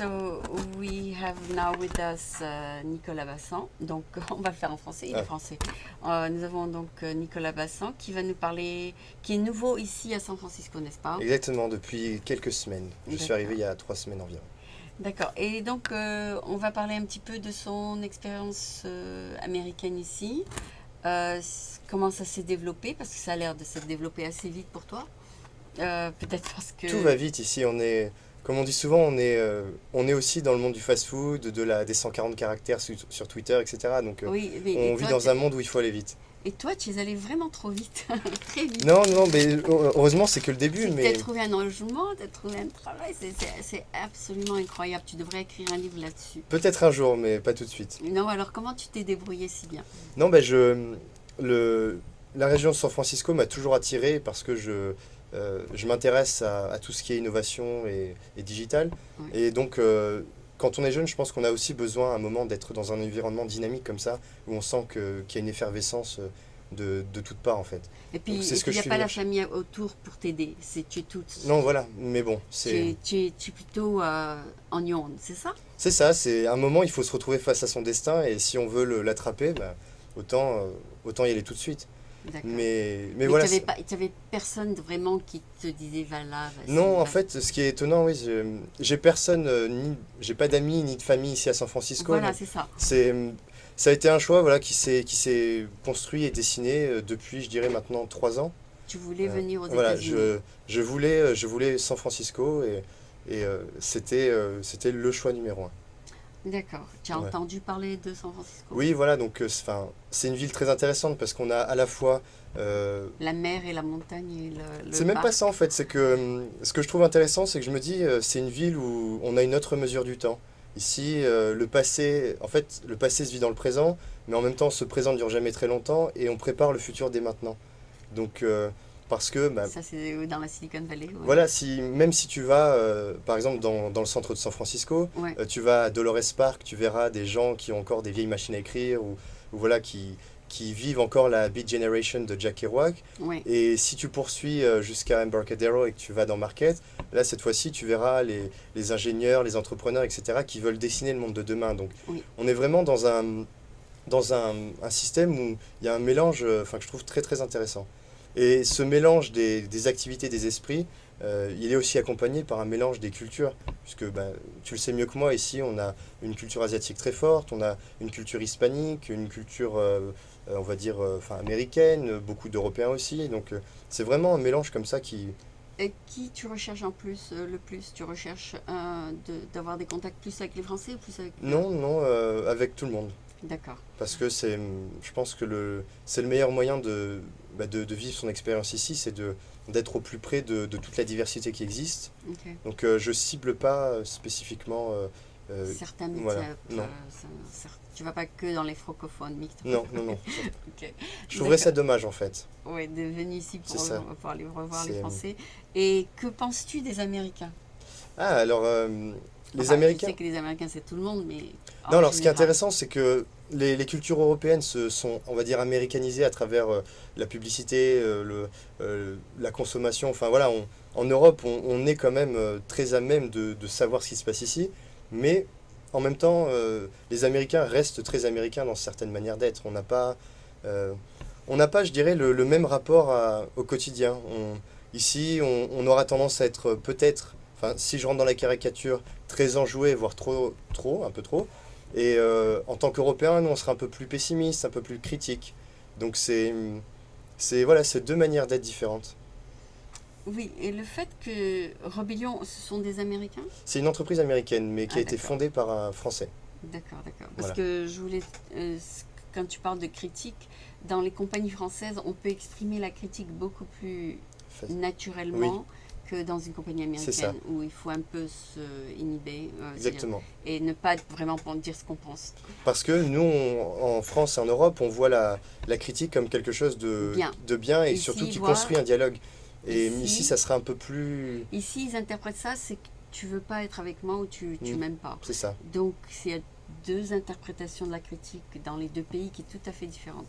So we have now with us Nicolas Bassan. Donc on va le faire en français, il est français. Nous avons donc Nicolas Bassan qui va nous parler, qui est nouveau ici à San Francisco, n'est-ce pas? Exactement, depuis quelques semaines. Je suis arrivé il y a 3 semaines environ. D'accord. Et donc on va parler un petit peu de son expérience américaine ici. Comment ça s'est développé, parce que ça a l'air de s'être développé assez vite pour toi. Peut-être parce que... Tout va vite ici, comme on dit souvent, on est aussi dans le monde du fast-food, des 140 caractères sur Twitter, etc. Donc Oui, on vit dans un monde où il faut aller vite. Et toi, tu es allé vraiment trop vite, très vite. Non, mais heureusement, c'est que le début. Tu Mais as trouvé un logement, tu as trouvé un travail, c'est absolument incroyable. Tu devrais écrire un livre là-dessus. peut-être un jour, mais pas tout de suite. Non, alors comment tu t'es débrouillé si bien? Non, la région de San Francisco m'a toujours attiré parce que je m'intéresse à tout ce qui est innovation et digital. Oui. Et donc, quand on est jeune, je pense qu'on a aussi besoin à un moment d'être dans un environnement dynamique comme ça, où on sent qu'il y a une effervescence de toutes parts en fait. Et puis, Donc, c'est ce il que n'y je a suis pas venu la chercher. famille autour pour t'aider. Tu es toute. Non, voilà, mais bon, Tu es plutôt en onde, c'est ça? c'est ça, c'est un moment, il faut se retrouver face à son destin, et si on veut l'attraper, bah, autant y aller tout de suite. D'accord. Mais voilà. Tu n'avais personne vraiment qui te disait va là, vas-y. Non, en va. fait, ce qui est étonnant, oui, j'ai personne, j'ai pas d'amis ni de famille ici à San Francisco. Voilà, Donc c'est ça. ça a été un choix, voilà, qui s'est construit et dessiné depuis, je dirais maintenant 3 ans. Tu voulais venir aux Voilà, États-Unis. je voulais San Francisco et c'était le choix numéro 1. D'accord. Tu as Ouais. entendu parler de San Francisco? Oui, voilà, donc c'est une ville très intéressante parce qu'on a à la fois La mer et la montagne et le c'est même pas parc. ça en fait, c'est que ce que je trouve intéressant, c'est que je me dis, c'est une ville où on a une autre mesure du temps. Ici, le passé se vit dans le présent, mais en même temps, ce présent ne dure jamais très longtemps et on prépare le futur dès maintenant. Donc, parce que, bah, Ça, c'est dans la Silicon Valley. Ouais. voilà, même si tu vas, par exemple, dans le centre de San Francisco, Ouais. tu vas à Dolores Park, tu verras des gens qui ont encore des vieilles machines à écrire ou voilà, qui vivent encore la Beat Generation de Jack Kerouac. Ouais. Et si tu poursuis jusqu'à Embarcadero et que tu vas dans Market, là, cette fois-ci, tu verras les ingénieurs, les entrepreneurs, etc., qui veulent dessiner le monde de demain. Donc, Oui. on est vraiment dans un système où il y a un mélange que je trouve très, très intéressant. Et ce mélange des activités des esprits, il est aussi accompagné par un mélange des cultures. Puisque tu le sais mieux que moi, ici, on a une culture asiatique très forte, on a une culture hispanique, une culture, on va dire, américaine, beaucoup d'Européens aussi. Donc, c'est vraiment un mélange comme ça qui... Et qui tu recherches en plus, le plus? Tu recherches d'avoir des contacts plus avec les Français ou plus avec... Non, avec tout le monde. D'accord. Parce que je pense que c'est le meilleur moyen de vivre son expérience ici, c'est d'être au plus près de toute la diversité qui existe. Ok. Donc je cible pas spécifiquement. Certains métiers. Voilà, non. Tu vas pas que dans les francophones, Mick. Non. Ok. Je trouverais ça D'accord. dommage en fait. Ouais, de venir ici C'est ça. pour aller revoir les C'est- Français. Et que penses-tu des Américains? Ah, alors, les Enfin, Américains. je sais que les Américains, c'est tout le monde, mais Non, en alors ce qui est général. intéressant, c'est que les cultures européennes se sont, on va dire, américanisées à travers la publicité, la consommation. Enfin voilà, en Europe, on est quand même très à même de savoir ce qui se passe ici, mais en même temps, les Américains restent très américains dans certaines manières d'être. Euh, on n'a pas, je dirais, le même rapport au quotidien. Ici, on aura tendance à être peut-être, enfin, si je rentre dans la caricature, très enjoué, voire un peu trop. Et en tant qu'Européens, nous, on sera un peu plus pessimiste, un peu plus critique. Donc voilà, c'est 2 manières d'être différentes. Oui, et le fait que Rebellion, ce sont des Américains? C'est une entreprise américaine, mais qui Ah, a été d'accord. fondée par un Français. D'accord. Parce Voilà. que je voulais, quand tu parles de critique, dans les compagnies françaises, on peut exprimer la critique beaucoup plus Fait- naturellement que dans une compagnie C'est ça. américaine où il faut un peu se inhiber Exactement. et ne pas vraiment dire ce qu'on pense. Parce que nous, en France et en Europe, on voit la critique comme quelque chose Bien. de bien et Ici, surtout qui ils voient- construit un dialogue. Et Ici- ici, ça sera un peu plus... Ici, ils interprètent ça, c'est que tu veux pas être avec moi ou tu Mm. m'aimes pas. C'est ça. Donc, il y a 2 interprétations de la critique dans les 2 pays qui est tout à fait différente.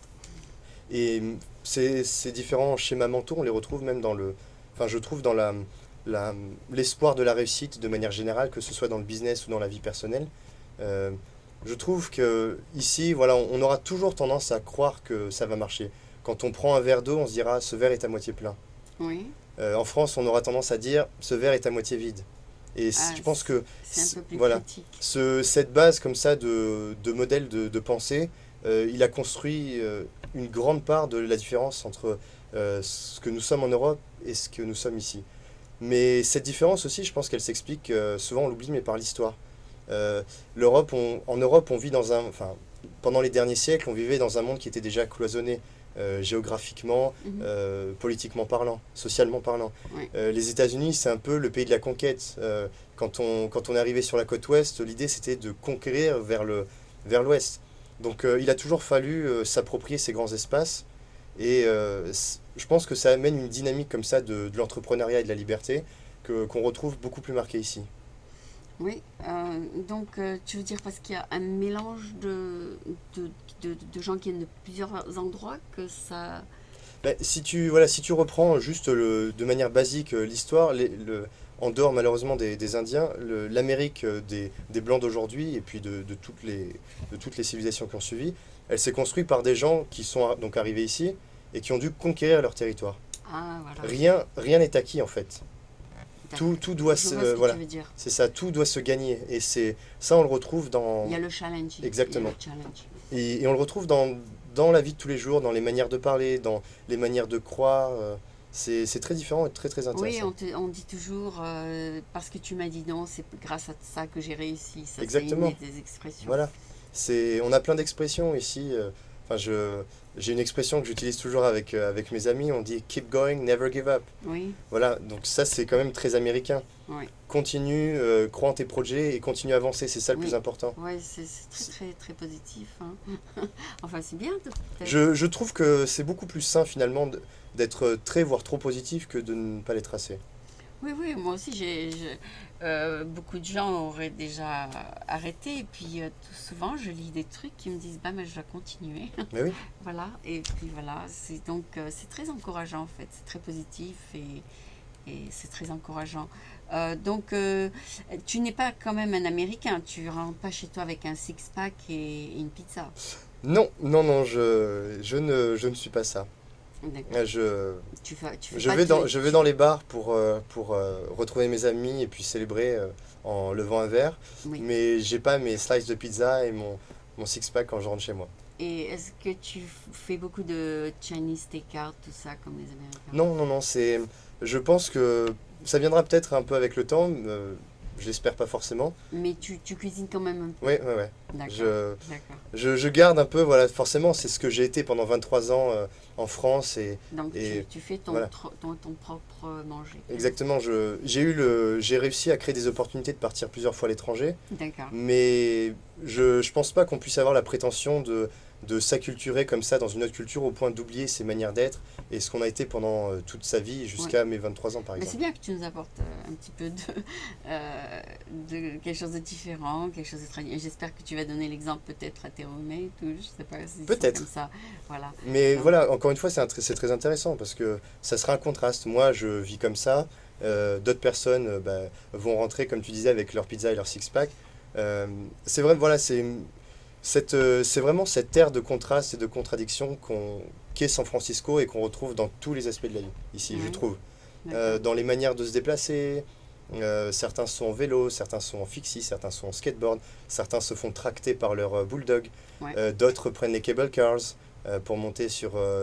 Et ces différents schémas mentaux, on les retrouve même je trouve dans l'espoir de la réussite de manière générale, que ce soit dans le business ou dans la vie personnelle. Euh, je trouve que ici, voilà, on aura toujours tendance à croire que ça va marcher. Quand on prend un verre d'eau, on se dira ce verre est à moitié plein. Oui. En France, on aura tendance à dire ce verre est à moitié vide. Et Ah, je pense que c'est un peu plus voilà, critique. cette base comme ça de modèle de pensée, il a construit une grande part de la différence entre ce que nous sommes en Europe et ce que nous sommes ici. Mais cette différence aussi, je pense qu'elle s'explique, souvent on l'oublie, mais par l'histoire. En Europe, on vit enfin, pendant les derniers siècles, on vivait dans un monde qui était déjà cloisonné, géographiquement, Mhm. politiquement parlant, socialement parlant. Oui. Les États-Unis, c'est un peu le pays de la conquête. Quand on est arrivé sur la côte ouest, l'idée c'était de conquérir vers l'ouest. Donc il a toujours fallu s'approprier ces grands espaces. Et je pense que ça amène une dynamique comme ça de l'entrepreneuriat et de la liberté qu'on retrouve beaucoup plus marquée ici. Oui, donc tu veux dire parce qu'il y a un mélange de, de gens qui viennent de plusieurs endroits que ça... Ben, voilà, si tu reprends juste de manière basique l'histoire, en dehors malheureusement des Indiens, l'Amérique des Blancs d'aujourd'hui et puis de toutes les civilisations qui ont suivi, elle s'est construite par des gens qui sont donc arrivés ici et qui ont dû conquérir leur territoire. Ah, voilà, Rien n'est acquis en fait. d'accord. Tout doit Je se, vois ce que voilà, tu veux dire. c'est ça, tout doit se gagner. Et ça, on le retrouve Il y a le challenge. Il y a exactement. le challenge. Et on le retrouve dans la vie de tous les jours, dans les manières de parler, dans les manières de croire. C'est très différent et très très Oui, intéressant. on dit toujours, parce que tu m'as dit non, c'est grâce à ça que j'ai réussi. Ça, c'est une Exactement. des expressions. Voilà. On a plein d'expressions ici. Enfin, j'ai une expression que j'utilise toujours avec mes amis. On dit keep going, never give up. Oui, Voilà. Donc ça, c'est quand même très américain. oui. Continue, crois en tes projets et continue à avancer. C'est ça le plus Oui, important. ouais, c'est très, très, très positif, hein. Enfin, c'est bien, peut-être. Je trouve que c'est beaucoup plus sain finalement d'être très, voire trop positif que de ne pas l'être assez. Oui, oui, moi aussi, beaucoup de gens auraient déjà arrêté. Et puis, tout souvent, je lis des trucs qui me disent, bah, mais je dois continuer. Mais oui. Voilà. Et puis, voilà. C'est très encourageant, en fait. C'est très positif et c'est très encourageant. Tu n'es pas quand même un Américain. Tu rentres pas chez toi avec un six-pack et une pizza. Non, non, non, je ne suis pas ça. D'accord. Je, Tu fais pas de... je vais dans les bars pour retrouver mes amis et puis célébrer en levant un verre. Oui. Mais j'ai pas mes slices de pizza et mon six-pack quand je rentre chez moi. Et est-ce que tu fais beaucoup de Chinese take-out, tout ça, comme les Américains? Non, non, non, je pense que ça viendra peut-être un peu avec le temps. Je l'espère pas forcément. Mais tu cuisines quand même un peu. Oui, oui, oui. D'accord, Je, d'accord. je garde un peu, voilà, forcément, c'est ce que j'ai été pendant 23 ans en France Donc et tu fais voilà. ton propre manger. Exactement, j'ai réussi à créer des opportunités de partir plusieurs fois à l'étranger, D'accord. mais je pense pas qu'on puisse avoir la prétention de s'acculturer comme ça dans une autre culture au point d'oublier ses manières d'être et ce qu'on a été pendant toute sa vie jusqu'à mes 23 ans par Mais c'est exemple. bien que tu nous apportes un petit peu de quelque chose de différent, quelque chose de très... Et j'espère que tu vas donner l'exemple peut-être à tes roommates ou je sais pas si c'est Peut-être. comme ça. Voilà. Mais Donc, voilà, encore une fois, c'est très intéressant parce que ça sera un contraste. Moi, je vis comme ça, d'autres personnes vont rentrer, comme tu disais, avec leur pizza et leur six-pack. C'est vrai, voilà, c'est vraiment cette ère de contraste et de contradiction qu'est San Francisco et qu'on retrouve dans tous les aspects de la vie, ici, je ouais, trouve. d'accord. Dans les manières de se déplacer, certains sont en vélo, certains sont en fixie, certains sont en skateboard, certains se font tracter par leur bulldog, Ouais. d'autres prennent les cable cars pour monter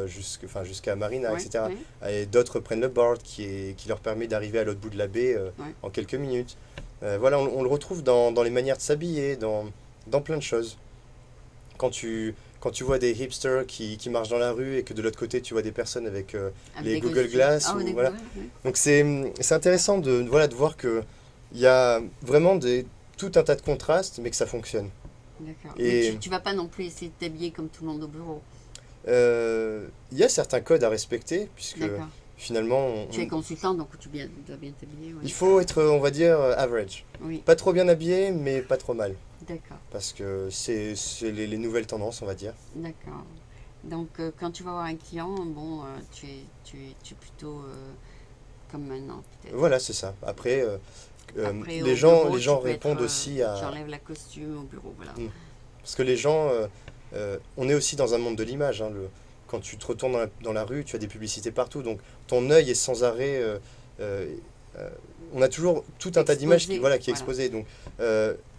jusqu'à Marina, Ouais, etc. ouais, Et d'autres prennent le board qui leur permet d'arriver à l'autre bout de la baie ouais. en quelques minutes. Voilà, on le retrouve dans les manières de s'habiller, dans plein de choses. Quand tu vois des hipsters qui marchent dans la rue et que de l'autre côté tu vois des personnes avec Avec les des Google grosses- Glass, Ah, ou, ouais, des voilà. Google, ouais. Donc c'est intéressant de voir que il y a vraiment tout un tas de contrastes, mais que ça fonctionne. D'accord. Et Mais tu vas pas non plus essayer de t'habiller comme tout le monde au bureau. il y a certains codes à respecter, puisque D'accord. finalement, Tu es consultant, donc dois bien t'habiller. Ouais. il faut être, on va dire, average. Oui, Pas trop bien habillé, mais pas trop mal. d'accord. Parce que c'est les nouvelles tendances, on va dire. D'accord. Donc, quand tu vas voir un client, bon, tu es plutôt comme maintenant, peut-être. Voilà, c'est ça. Après, Après, les au gens, bureau, les gens tu peux répondent être, aussi à... j'enlève la costume au bureau, voilà. Mm. Parce que les gens, on est aussi dans un monde de l'image, hein, quand tu te retournes dans la rue, tu as des publicités partout, donc ton œil est sans arrêt... euh, euh, on a toujours tout un tas d'images Exposé, voilà, qui est voilà. exposé. Donc,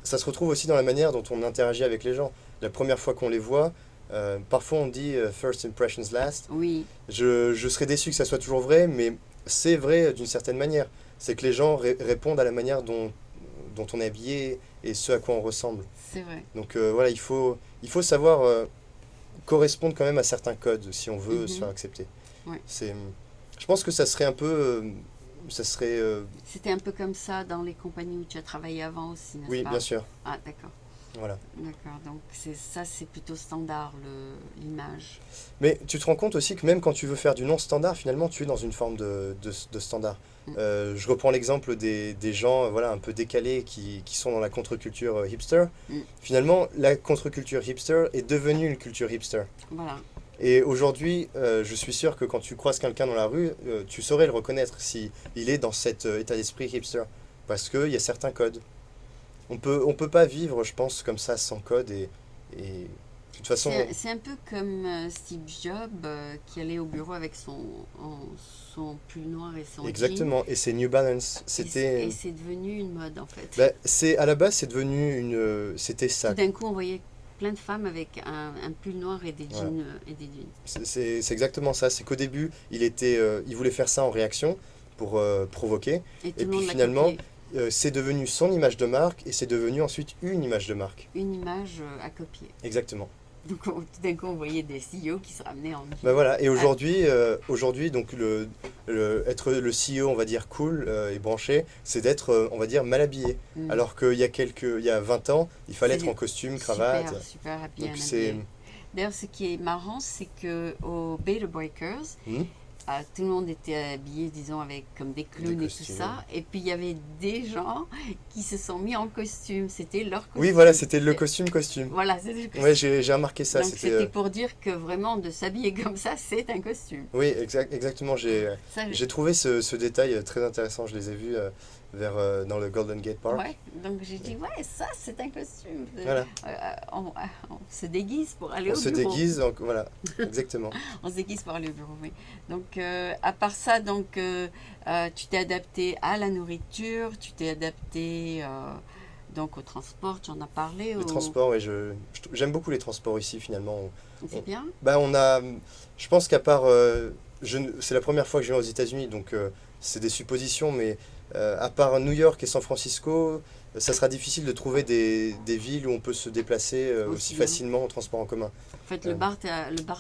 ça se retrouve aussi dans la manière dont on interagit avec les gens. La première fois qu'on les voit, parfois on dit first impressions last. Oui, Je serais déçu que ça soit toujours vrai, mais c'est vrai d'une certaine manière. C'est que les gens répondent à la manière dont on est habillé et ce à quoi on ressemble. c'est vrai. Donc voilà, il faut savoir correspondre quand même à certains codes si on veut se faire accepter. Ouais. Je pense que ça serait un peu... ça serait... C'était un peu comme ça dans les compagnies où tu as travaillé avant aussi, n'est-ce oui, pas? bien sûr. Ah, d'accord. Voilà. D'accord, donc c'est plutôt standard, l'image. Mais tu te rends compte aussi que même quand tu veux faire du non-standard, finalement, tu es dans une forme de standard. Mm. Je reprends l'exemple des gens voilà, un peu décalés qui sont dans la contre-culture hipster. Mm. Finalement, la contre-culture hipster est devenue une culture hipster. Voilà. Et aujourd'hui, je suis sûr que quand tu croises quelqu'un dans la rue, tu saurais le reconnaître si il est dans cet état d'esprit hipster. Parce qu'il y a certains codes. On peut pas vivre, je pense, comme ça, sans code. Et de toute façon, C'est un peu comme Steve Jobs qui allait au bureau avec son pull noir et son jean. exactement. Et c'est New Balance. C'était... Et c'est devenu une mode en fait. bah, à la base, c'est devenu une... C'était ça. Tout d'un coup, on voyait plein de femmes avec un pull noir et des Ouais. jeans. Et des jeans. C'est exactement ça. C'est qu'au début, il voulait faire ça en réaction pour provoquer. Et tout Et le puis monde l'a finalement, copié. c'est devenu son image de marque et c'est devenu ensuite une image de marque. Une image à copier. Exactement. Donc tout d'un coup, on voyait des CEO qui se ramenaient en Ben voilà, et aujourd'hui donc être le CEO, on va dire cool et branché, c'est d'être, on va dire, mal habillé. Mm. Alors qu'il y a 20 ans, il fallait C'est être en costume, cravate. super happy. Donc c'est... D'ailleurs, ce qui est marrant, c'est que au Beta Breakers, Hmm. tout le monde était habillé, disons, avec comme des clowns et tout costumes, ça. Et puis il y avait des gens qui se sont mis en costume. C'était leur costume. Oui, voilà, c'était le costume. Voilà, c'était le costume. Ouais, j'ai remarqué ça. Donc C'était, c'était pour dire que vraiment de s'habiller comme ça, c'est un costume. oui, exactement. Ça, J'ai trouvé ce détail très intéressant. Je les ai vus dans le Golden Gate Park. ouais, donc j'ai dit, ouais, ça c'est un costume. Voilà. On se déguise pour aller On au se bureau. déguise, donc, voilà, exactement. On se déguise pour aller au bureau, oui. Donc, à part ça, donc, tu t'es adapté à la nourriture, tu t'es adapté donc au transport, tu en as parlé. Les transports, ouais, j'aime beaucoup les transports ici finalement. C'est bien. Bah, je pense qu'à part, c'est la première fois que je viens aux États-Unis, donc c'est des suppositions, mais à part New York et San Francisco, ça sera difficile de trouver des villes où on peut se déplacer aussi bien. facilement en transport en commun. En fait, le BART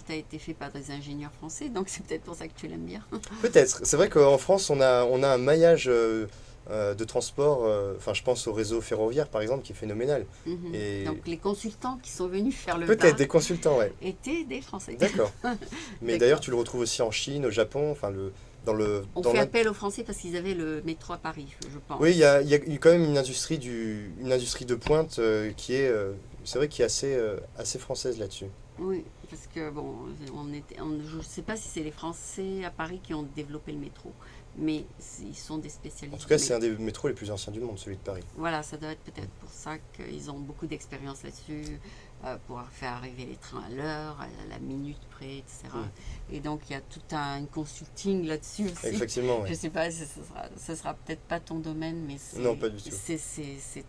a été fait par des ingénieurs français, donc c'est peut-être pour ça que tu l'aimes bien. Peut-être. C'est vrai qu'en France, on a un maillage de transport, enfin je pense au réseau ferroviaire par exemple, qui est phénoménal. Mhm. Et Donc, les consultants qui sont venus faire le peut-être BART des consultants, ouais. étaient des Français. D'accord. Mais D'accord. d'ailleurs, tu le retrouves aussi en Chine, au Japon, enfin On fait appel aux Français parce qu'ils avaient le métro à Paris, je pense. Oui, il y a quand même une industrie de pointe qui est, c'est vrai, qui est assez française là-dessus. Oui, parce que bon, je ne sais pas si c'est les Français à Paris qui ont développé le métro, mais ils sont des spécialistes. En tout cas, du c'est un des métros les plus anciens du monde, celui de Paris. Voilà, ça doit être peut-être pour ça qu'ils ont beaucoup d'expérience là-dessus, pour faire arriver les trains à l'heure, à la minute près, etc. Et donc, il y a tout un consulting là-dessus aussi. Effectivement, Je ouais. ne sais pas, ce sera peut-être pas ton domaine, mais Non, pas du tout. c'est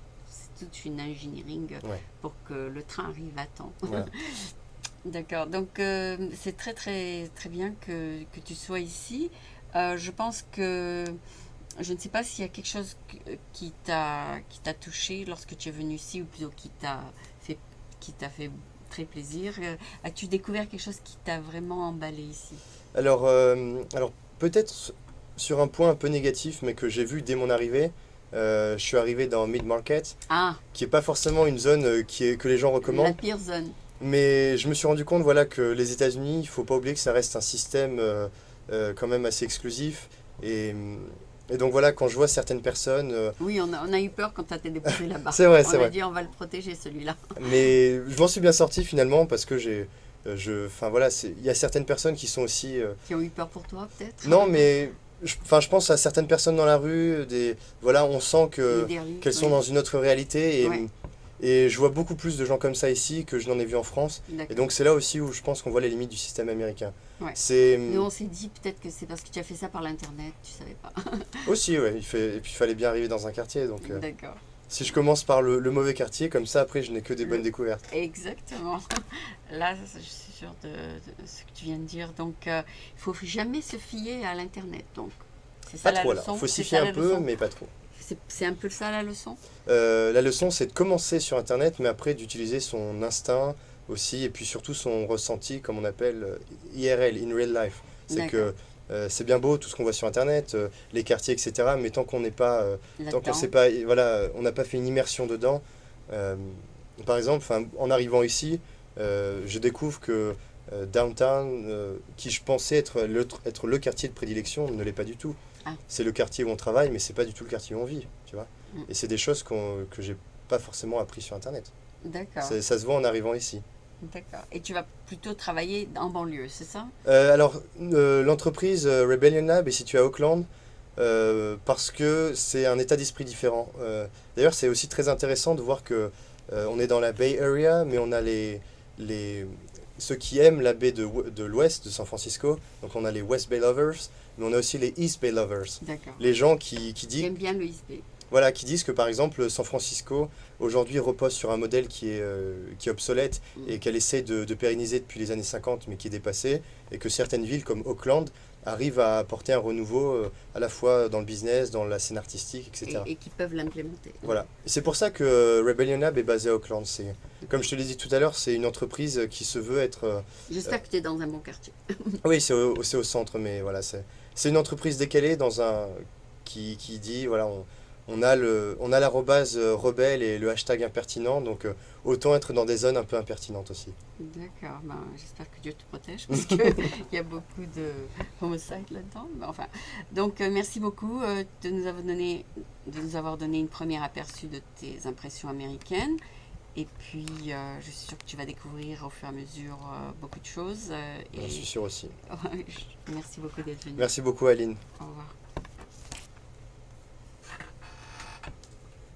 toute une engineering Ouais. pour que le train arrive à temps. Voilà. D'accord, donc c'est très très très bien que tu sois ici. Je pense que je ne sais pas s'il y a quelque chose qui t'a touché lorsque tu es venu ici, ou plutôt qui t'a fait très plaisir. As-tu découvert quelque chose qui t'a vraiment emballé ici? Alors peut-être sur un point un peu négatif, mais que j'ai vu dès mon arrivée, je suis arrivé dans Mid Market, Ah, qui n'est pas forcément une zone que les gens la recommandent. pire zone. Mais je me suis rendu compte voilà, que les États-Unis, il ne faut pas oublier que ça reste un système quand même assez exclusif. Et donc voilà, quand je vois certaines personnes... Oui, on a eu peur quand tu as été déposé là-bas. C'est vrai, On a dit on va le protéger celui-là. mais je m'en suis bien sorti finalement parce que enfin voilà, il y a certaines personnes qui sont aussi... Qui ont eu peur pour toi peut-être? non, mais je pense à certaines personnes dans la rue, voilà, on sent qu'elles sont Oui. dans une autre réalité Ouais, et je vois beaucoup plus de gens comme ça ici que je n'en ai vu en France. Et d'accord. donc c'est là aussi où je pense qu'on voit les limites du système américain. Ouais. C'est Nous, on s'est dit peut-être que c'est parce que tu as fait ça par l'Internet, tu savais pas. aussi, ouais, et puis il fallait bien arriver dans un quartier. Donc D'accord. si je commence par le mauvais quartier, comme ça après je n'ai que des bonnes Le- découvertes. Exactement. Là, je suis sûre de ce que tu viens de dire. Donc, il faut jamais se fier à l'Internet. Donc, c'est ça Pas la trop là, leçon. faut s'y C'est fier ça un la peu, leçon. mais pas trop. C'est un peu ça la leçon. La leçon, c'est de commencer sur Internet, mais après d'utiliser son instinct aussi, et puis surtout son ressenti, comme on appelle IRL, in real life. C'est D'accord. que c'est bien beau tout ce qu'on voit sur Internet, les quartiers, etc. Mais tant qu'on n'est pas, tant qu'on Là-dedans. sait pas, voilà, on n'a pas fait une immersion dedans. euh, Par exemple, en arrivant ici, je découvre que Downtown, qui je pensais être le quartier de prédilection, ne l'est pas du tout. Ah, C'est le quartier où on travaille, mais c'est pas du tout le quartier où on vit, tu vois. mm, Et c'est des choses que j'ai pas forcément appris sur Internet. d'accord. Ça se voit en arrivant ici. D'accord. Et tu vas plutôt travailler en banlieue, c'est ça? L'entreprise Rebellion Lab est située à Auckland parce que c'est un état d'esprit différent. D'ailleurs, c'est aussi très intéressant de voir que on est dans la Bay Area, mais on a les, ceux qui aiment la baie de l'Ouest, de San Francisco. Donc on a les West Bay Lovers, mais on a aussi les East Bay Lovers. D'accord. Les gens qui disent J'aime bien le ISB. voilà, qui disent que par exemple San Francisco aujourd'hui repose sur un modèle qui est obsolète Mm. et qu'elle essaie de pérenniser depuis les années 50 mais qui est dépassé et que certaines villes comme Auckland arrivent à apporter un renouveau à la fois dans le business, dans la scène artistique, etc. Et qui peuvent l'implémenter. Voilà. Et c'est pour ça que Rebellion Lab est basé à Auckland. Comme je te l'ai dit tout à l'heure, c'est une entreprise qui se veut être... J'espère que tu es dans un bon quartier. oui, c'est au centre, mais voilà, c'est une entreprise décalée qui dit, voilà, on a l'arrobase rebelle et le hashtag impertinent, donc autant être dans des zones un peu impertinentes aussi. D'accord, ben, j'espère que Dieu te protège parce qu'il y a beaucoup de homicides là-dedans. Mais enfin, donc merci beaucoup de nous avoir donné une première aperçu de tes impressions américaines. Et puis, je suis sûre que tu vas découvrir au fur et à mesure beaucoup de choses. Je suis sûr aussi. Merci beaucoup d'être venu. Merci beaucoup, Aline. Au revoir.